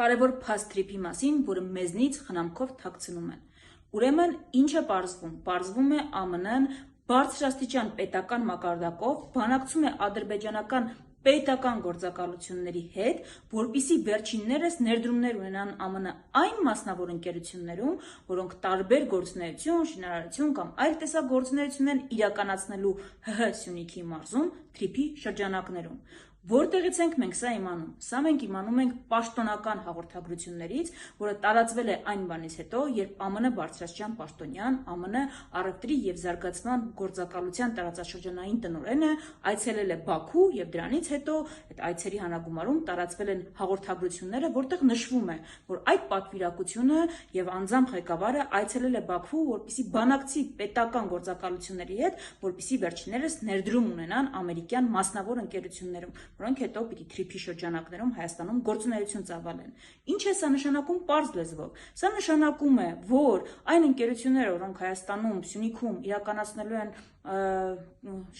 կարևոր փաստ թրիփի մասին, որը մեզնից խնամքով թաքցնում են։ Ուրեմն ինչ է պարզվում։ Պարզվում է ԱՄՆ-ն բարձրաստիճան պետական մակարդակով բանակցում է ադրբեջանական պետական գործակալությունների հետ, որպիսի վերջիններս ներդրումներ ունենան ԱՄՆ այն մասնավոր ընկերություններում, որոնք տարբեր գործունեություն, շինարարություն կամ այլ տեսակ գործունեություն են իրականացնելու ՀՀ Սյունիքի մարզում թրիփի շրջանակներում։ Որտեղից ենք մենք սա իմանում։ Սա մենք իմանում ենք պաշտոնական հաղորդագրություններից, որը տարածվել է այն բանից հետո, երբ ԱՄՆ բարձրաստիճան պաշտոնյան, ԱՄՆ առևտրի եւ զարգացման գործակալության տարածաշրջանային տնօրենը այցելել է Բաքու եւ դրանից հետո այդ այցերի հանագումարում տարածվել են հաղորդագրությունները, որտեղ նշվում է, որ այդ պատվիրակությունը եւ անձամբ ղեկավարը այցելել է Բաքու, որպեսզի բանակցի պետական գործակալությունների հետ, որպեսզի վերջիններս ներդրում ունենան ամերիկյան մասնավոր ընկերություններում, որոնք հետո պիտի թրիփի շրջանակներում Հայաստանում գործունեություն ծավալեն։ Ինչ է սա նշանակում պարզ լեզվով։ Սա նշանակում է, որ այն ընկերությունները, որոնք Հայաստանում, Սյունիքում իրականացնելու են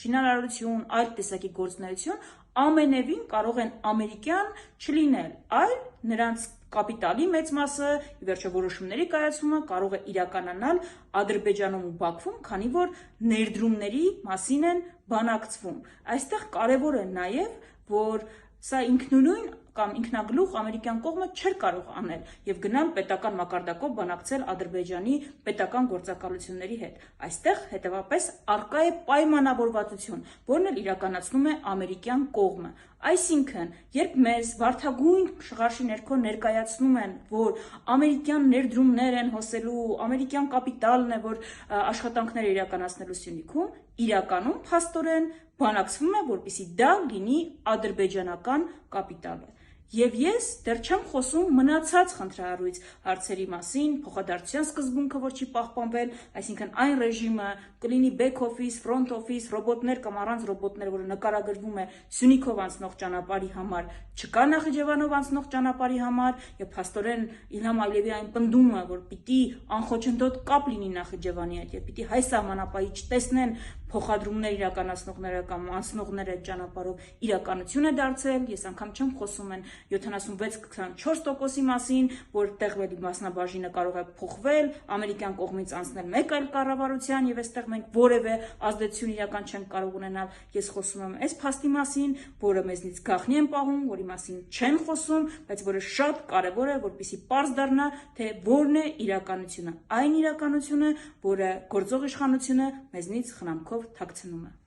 շինարարություն, այլ տեսակի գործունեություն, ամենևին կարող են ամերիկյան չլինել, այլ նրանց կապիտալի մեծ մասը, ի վերջո որոշումների կայացումը կարող է իրականանալ Ադրբեջանում ու Բաքվում, քանի որ ներդրումների մասին են բանակցվում։ Այստեղ կարևոր է նաև, որ սա ինքնուրույն կամ ինքնագլուխ ամերիկյան կողմը չէր կարող անել եւ գնալ պետական մակարդակով բանակցել Ադրբեջանի պետական գործակալությունների հետ։ Այստեղ հետեւապես արկա է պայմանավորվածություն, որն էլ իրականացնում է ամերիկյան կողմը։ Այսինքն, երբ մեզ վարդագույն շղարշի ներքո ներկայացնում են, որ ամերիկյան ներդրումներ են հոսելու, ամերիկյան կապիտալն է, որ աշխատանքներ է իրականացնելու Սյունիքում, իրականում փաստորեն բանակցվում է, որպեսզի դա լինի ադրբեջանական կապիտալը։ Եվ ես դեռ չեմ խոսում մնացած խնդրահարույց հարցերի մասին, փոխադարձության սկզբունքը, որ չի պահպանվել, այսինքն այն ռեժիմը կլինի back office, front office, ռոբոտներ կամ առանց ռոբոտներ, որը նկարագրվում է Սյունիքով անցնող ճանապարհի համար, չկա Նախիջևանով անցնող ճանապարհի համար, եւ փաստորեն Իլհամ Ալիևի այն պնդումը, որ պիտի անխոչնդոտ կապ լինի Նախիջևանի հետ, եւ պիտի հայ սահմանապահի չտեսնեն փոխադրումներ իրականացնողները կամ անցնողները այդ ճանապարհով, իրականություն է դարձել։ Ես անգամ չեմ խոսում են 76-24%-ի մասին, որտեղ մասնաբաժինը կարող է փոխվել, ամերիկյան կողմից անցնել մեկ այլ կառավարության եւ այստեղ մենք որևէ ազդեցություն իրական չենք կարող ունենալ։ Ես խոսում եմ այս փաստի մասին, որը մեզնից գաղտնի են պահում, որի մասին չեն խոսում, բայց որը շատ կարեւոր է, որպեսզի պարզ դառնա, թե որն է իրականությունը, այն իրականությունը, որը գործող իշխանությունը մեզնից խնամքով թաքցնում է։